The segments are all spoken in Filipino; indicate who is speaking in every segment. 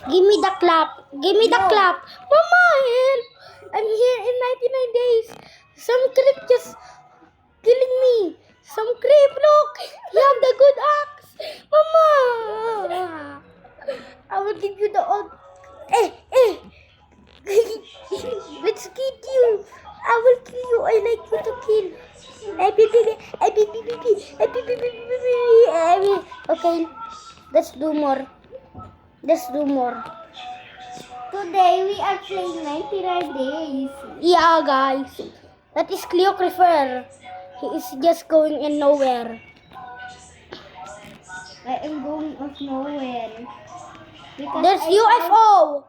Speaker 1: Give me the clap. Give me the clap. Mama, help. I'm here in 99 days. Some creep just killing me. Some creep, look. You have the good axe. Mama. I will give you the old... Let's get you. I will kill you. I like you to kill. Okay, let's do more. Let's do more.
Speaker 2: Today we are playing 99 days.
Speaker 1: Yeah, guys. That is Cleo Creeper. He is just going in nowhere.
Speaker 2: I am going of nowhere. Because
Speaker 1: There's
Speaker 2: I
Speaker 1: UFO.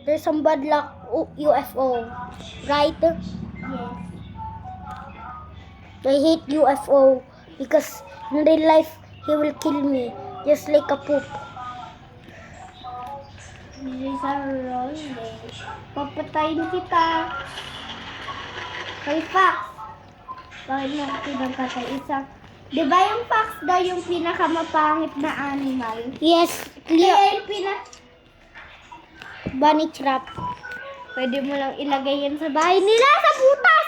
Speaker 1: There's some bad luck UFO, right?
Speaker 2: Yes.
Speaker 1: I hate UFO because in real life he will kill me just like a poop.
Speaker 2: These are rolling. Papatayin kita. Kay Fox. Bakit mo pinagpatay isa? Di ba yung fox daw yung pinakamapangit na animal?
Speaker 1: Yes, Cleo.
Speaker 2: Kaya yung
Speaker 1: Bunny trap.
Speaker 2: Pwede mo lang ilagay yan sa bahay nila sa butas!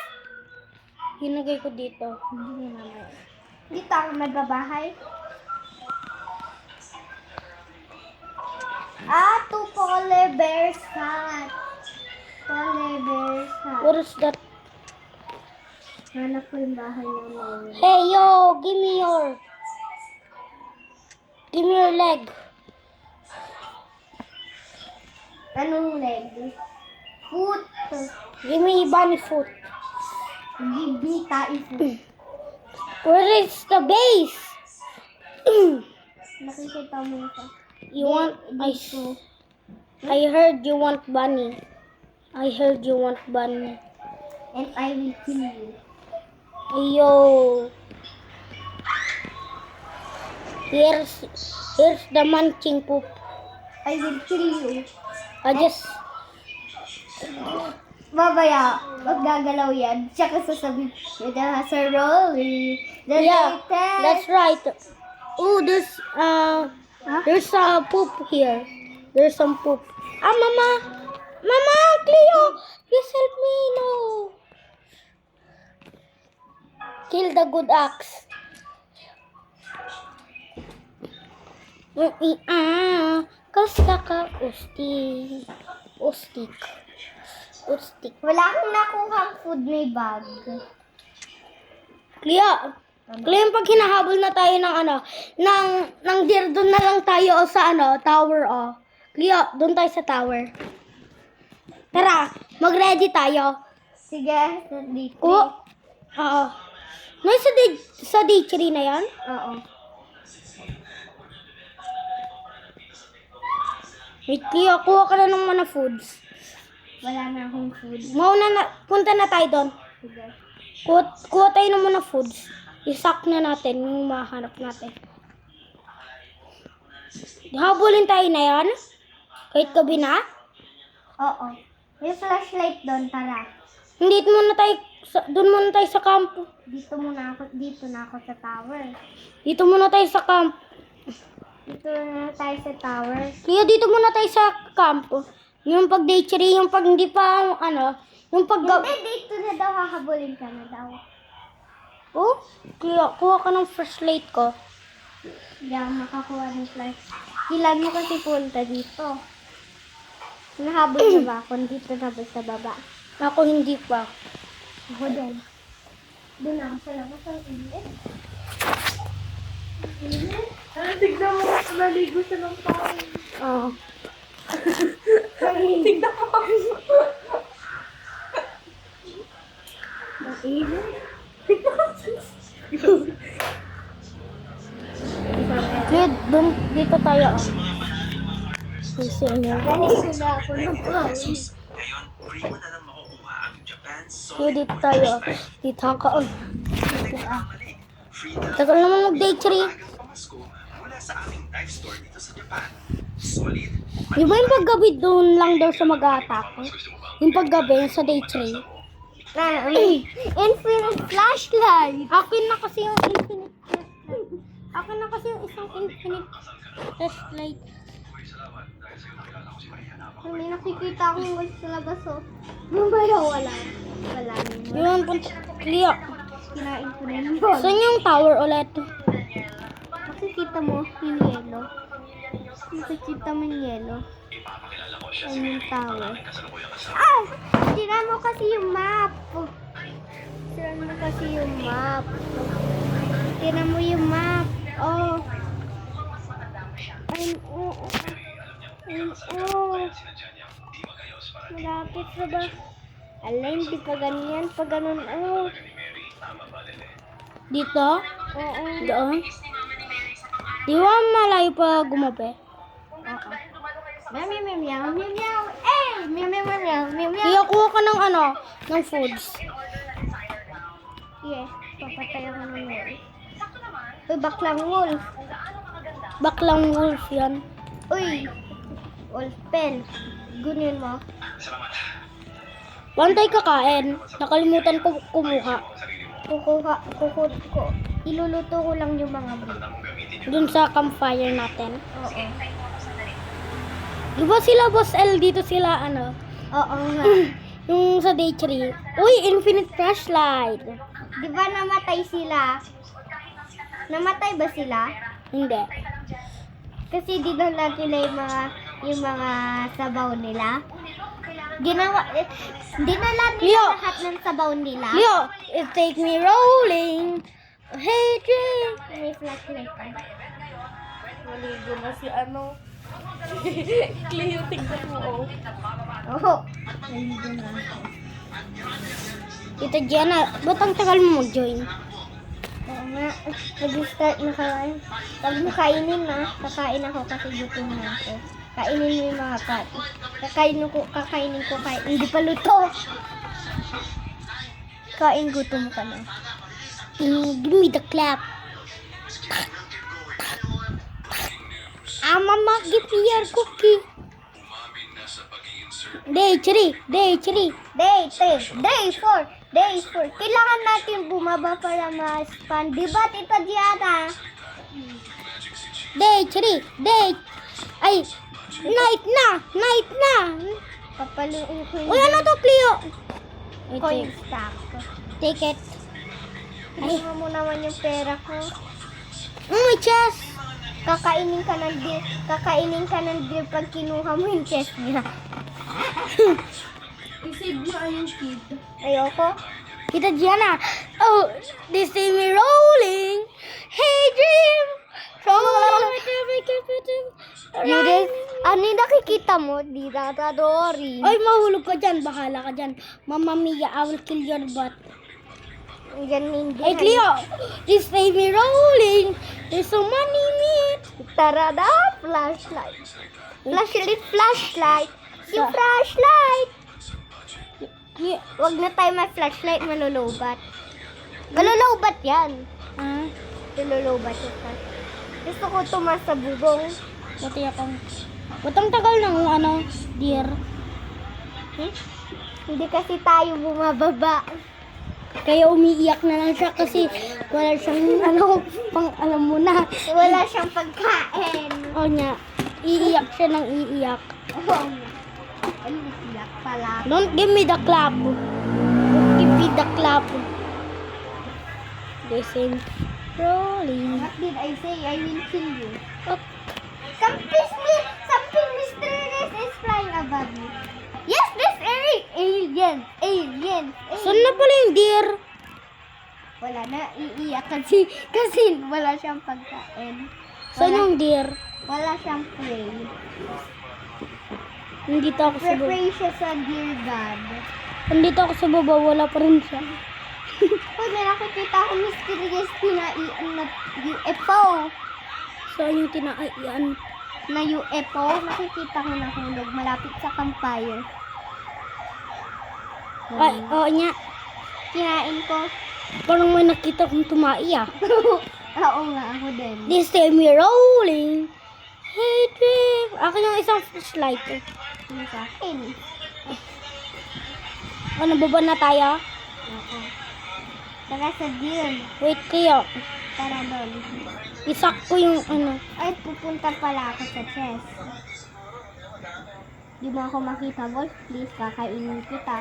Speaker 1: Hinagay ko dito.
Speaker 2: Hindi na naman. Dito ako nagbabahay. Two polar bears hat. Polar bears hat.
Speaker 1: What is that?
Speaker 2: Hanap ko yung bahay namin.
Speaker 1: Hey yo, give me your leg.
Speaker 2: Anong leg? Foot.
Speaker 1: Give me bunny foot.
Speaker 2: Give me foot.
Speaker 1: Where is the base?
Speaker 2: Nakikita mo ito.
Speaker 1: You want I heard you want bunny. I heard you want bunny.
Speaker 2: And I will kill you.
Speaker 1: Yo. Here's the munching poop.
Speaker 2: I will kill you.
Speaker 1: I just
Speaker 2: Babaya, maggagalaw yan. Tsaka sasabihin, it has a rolling.
Speaker 1: yeah, that's right. Oh, there's a poop here. There's some poop. Mama, Cleo, please help me. No. Kill the good axe. Kasta ka ustik.
Speaker 2: Wala akong nakuhang food, may bag.
Speaker 1: Cleo, yung pag hinahabol na tayo ng deer, doon na lang tayo sa tower, Cleo, doon tayo sa tower. Tara, mag-ready tayo.
Speaker 2: Sige, dito.
Speaker 1: Oo. May sa day 3 na yan?
Speaker 2: Oo.
Speaker 1: Wait, Cleo, kuha ka na ng mga foods.
Speaker 2: Wala na akong food.
Speaker 1: Punta na tayo doon.
Speaker 2: Sige.
Speaker 1: Kuha tayo ng mga foods. Isak na natin yung mahanap natin. Habulin tayo na yan? Kahit gabi na?
Speaker 2: Oo. May flashlight doon, tara.
Speaker 1: Hindi doon muna tayo sa camp.
Speaker 2: Dito na ako sa tower.
Speaker 1: Dito muna tayo sa camp.
Speaker 2: Dito na tayo sa tower.
Speaker 1: Kaya dito muna tayo sa camp. Yung pag day 3, yung pag hindi pa, yung pag...
Speaker 2: Hindi, dito na daw, hahabulin ka na daw.
Speaker 1: Oh, kaya kuha ka ng flashlight ko.
Speaker 2: Hindi ako makakuha ng flash. Kailan mo kasi punta dito. Nahabol na ba ako? Dito na ba sa baba?
Speaker 1: Ako hindi pa.
Speaker 2: Ako din. Doon ako sa labas ang init. Tignan mo, naligo siya ng pangin.
Speaker 1: Oo.
Speaker 2: Tignan mo. Mainit.
Speaker 1: Dito tayo. Kasi
Speaker 2: Naligo na ako ng pangin.
Speaker 3: Ngayon, free mo na lang makukuha ang Japan
Speaker 1: Kaya dito tayo. Dito ka.
Speaker 3: Free na lang
Speaker 1: Tagal naman mag day 3.
Speaker 3: ang pamasko mula sa aming dive store dito sa Japan. Solid.
Speaker 1: Di ba yung paggabi doon lang daw siya mag-attack? Yung paggabi, sa day 3.
Speaker 2: Infinite flashlight.
Speaker 1: Akin na kasi yung infinite flashlight. Akin na kasi yung isang infinite flashlight.
Speaker 2: May nakikita akong guys sa labas, oh. Mamaya wala. Wala naman.
Speaker 1: Yun, punta. Cleo.
Speaker 2: Kinain ko na yung ball.
Speaker 1: Saan yung tower ulit?
Speaker 2: Makikita mo yung yellow. Makikita mo yung yellow. Ayun yung tower. Ah! Sira mo kasi yung map. Sira mo kasi yung map. Sira mo yung map. Oh. Ayun, oh. Ayun, oh. Malapit na ba? Ala, hindi pa ganyan. Pa ganun, oh.
Speaker 1: Dito?
Speaker 2: Oo.
Speaker 1: Doon? Di ba malayo pa gumabi?
Speaker 2: Oo. Meow, meow, meow, meow, meow, meow. Eh! Meow, meow, meow, meow, meow, meow.
Speaker 1: Kaya kuha ka ng ano, ng foods.
Speaker 2: Yes, papatay ako ng wolf. Uy, baklang wolf.
Speaker 1: Baklang wolf yan.
Speaker 2: Uy, wolf pen. Gunin mo.
Speaker 1: Pantay kakain. Nakalimutan ko kumuha.
Speaker 2: Iluluto ko lang yung mga meat.
Speaker 1: Dun sa campfire natin.
Speaker 2: Oo.
Speaker 1: Di ba sila Boss L dito sila ano?
Speaker 2: Oo nga.
Speaker 1: Yung sa day 3. Uy, infinite flashlight.
Speaker 2: Di ba namatay sila? Namatay ba sila?
Speaker 1: Hindi.
Speaker 2: Kasi dinala nila yung mga sabaw nila. Dinala nila
Speaker 1: Leo!
Speaker 2: lahat ng sabaw nila.
Speaker 1: Leo, it take me rolling. Hey, dream.
Speaker 2: May flashlight ka.
Speaker 1: Maligo na si ano. Cleo, tignan mo oh.
Speaker 2: Oo. Naligo na ako.
Speaker 1: Tita Jenna, ba't ang tagal mo mag-join?
Speaker 2: Oo nga. Nag-start na kain. Pag nakainin na, kakain ako kasi gutom na ako. Kainin mo yung mga kat. Kakainin ko, hindi pa luto. Kain, gutom ka na.
Speaker 1: Give me the clap. Mama, give me your cookie. Day 3, day 3.
Speaker 2: Day 3, day 4, day 4. Kailangan natin bumaba para ma-span. Diba, Tita Gianna?
Speaker 1: Day 3, day... Ay, night na, night na.
Speaker 2: Papaluin ko
Speaker 1: Uy, ano to, Cleo?
Speaker 2: coin stack.
Speaker 1: Take it. Ay,
Speaker 2: Tingnan mo naman yung pera ko.
Speaker 1: may chest.
Speaker 2: Kakainin ka ng deal pag kinuha mo yung chest niya.
Speaker 1: I-save mo yung kid.
Speaker 2: Ayoko.
Speaker 1: Tita Gianna, oh, they see me rolling. Hey, dream.
Speaker 2: Yun, ano yung nakikita mo? Di Dory.
Speaker 1: Ay, mahulog ka dyan. Bahala ka dyan. Mamma Mia, I will kill your butt.
Speaker 2: Yan hindi.
Speaker 1: Hey, Cleo, they see me rolling. There's so many meat.
Speaker 2: Tarada! Flashlight. Flashlight. Yung flashlight.
Speaker 1: Yeah.
Speaker 2: Wag na tayo mag-flashlight, malulubat. Malulubat yan.
Speaker 1: Ah,
Speaker 2: Malulubat yung flashlight. Gusto ko tumas sa bubong.
Speaker 1: buti akong... Butang tagal ng ano, dear.
Speaker 2: Hindi kasi tayo bumababa.
Speaker 1: Kaya umiiyak na lang siya kasi wala siyang ano, pang alam mo na.
Speaker 2: Wala siyang pagkain.
Speaker 1: O niya, iiyak siya ng iiyak.
Speaker 2: Oo nga. Ano siyak pala?
Speaker 1: Don't give me the clap. Don't give me the clap. Listen. Rolling.
Speaker 2: What did I say? I will kill you.
Speaker 1: Up.
Speaker 2: Something mysterious is flying above you. Yes, this alien.
Speaker 1: Saan na pala yung deer?
Speaker 2: Wala na, iiyak kasi wala siyang pagkain.
Speaker 1: Saan yung deer?
Speaker 2: Wala siyang prey.
Speaker 1: Nandito ako sa baba.
Speaker 2: Prepare siya sa dear God.
Speaker 1: Nandito ako sa baba, wala pa rin siya.
Speaker 2: Pag may nakikita ko mysterious tinaian na UFO.
Speaker 1: Saan yung tinaian?
Speaker 2: Na UFO, nakikita ko nahulog malapit sa campfire.
Speaker 1: Ay, oo niya.
Speaker 2: Kinain ko.
Speaker 1: Parang may nakita kong tumai ah.
Speaker 2: Oo nga, ako din.
Speaker 1: This time we're rolling. Hey, dream. Akin yung isang flashlight.
Speaker 2: Ano sa akin?
Speaker 1: Ano, baba na tayo?
Speaker 2: Oo. Tara sa deal.
Speaker 1: Wait kayo.
Speaker 2: Tara doon.
Speaker 1: Isak ko yung ano.
Speaker 2: Ay, pupunta pala ako sa chess. Di mo ako makita, Wolf. Please, kakainin kita.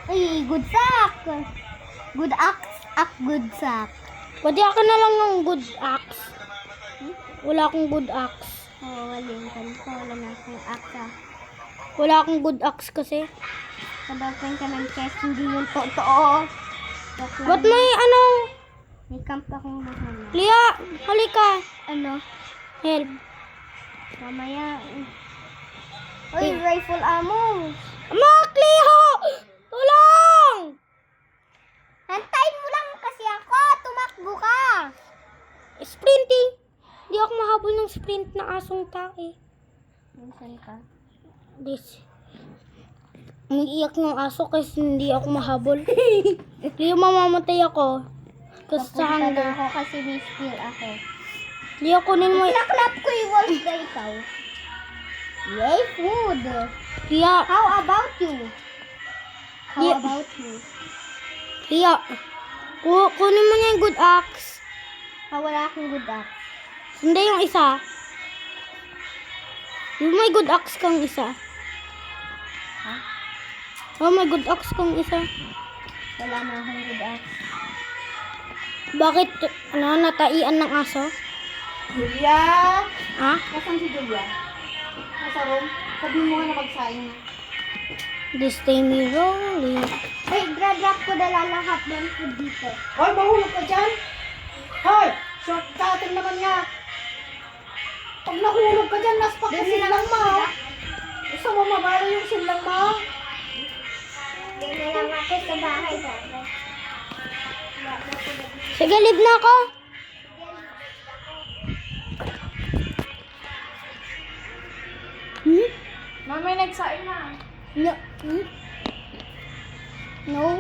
Speaker 2: Ay, good sack! Good axe, good sack.
Speaker 1: Pwede ako na lang ng good axe. Wala akong good axe.
Speaker 2: Oo, waling ganito. Wala na akong axe.
Speaker 1: Wala akong good axe kasi.
Speaker 2: Kabakan ka ng chess, hindi yung totoo. Joke lang.
Speaker 1: Ba't may ano?
Speaker 2: May camp akong mahana.
Speaker 1: Lia, halika.
Speaker 2: Ano?
Speaker 1: Help.
Speaker 2: Mamaya. Uy, rifle ammo.
Speaker 1: Mak, Liho! Tulong!
Speaker 2: Hantayin mo lang kasi ako. Tumakbo ka.
Speaker 1: Sprinting. Hindi ako mahabol ng sprint na asong tae.
Speaker 2: Minsan ka.
Speaker 1: This. Umiiyak ng aso kasi hindi ako mahabol. Leo, mamamatay ako. Kasi sa
Speaker 2: Papunta na
Speaker 1: hanggang.
Speaker 2: ako kasi may skill ako.
Speaker 1: Leo, kunin mo.
Speaker 2: Kinaklap ko yung wolf na ikaw. Yay, food.
Speaker 1: Leo,
Speaker 2: How about you? How
Speaker 1: Yeah.
Speaker 2: about you?
Speaker 1: Leo. Kunin mo niya yung good axe.
Speaker 2: Wala akong good axe.
Speaker 1: Hindi yung isa. Yung may good axe kang isa.
Speaker 2: Ha?
Speaker 1: Oh, may good axe kang isa.
Speaker 2: Wala na akong good axe.
Speaker 1: Bakit, nataian ng aso?
Speaker 2: Julia!
Speaker 1: Ha?
Speaker 2: Nasaan si Julia? Nasa room? Sabihin mo na magsaing na.
Speaker 1: This time me rolling.
Speaker 2: Ay, drop ko na lahat ng food dito.
Speaker 4: Hoy, mahulog ka dyan! Hoy! Short cutting naman nga! Pag nahulog ka dyan, naspak ka silang mo! Gusto mo mabaro yung silang mo?
Speaker 2: Hindi na lang ako sa bahay dati.
Speaker 1: Sige, live na ako. Hmm?
Speaker 4: Mamay nagsain na.
Speaker 1: No. Hmm? No.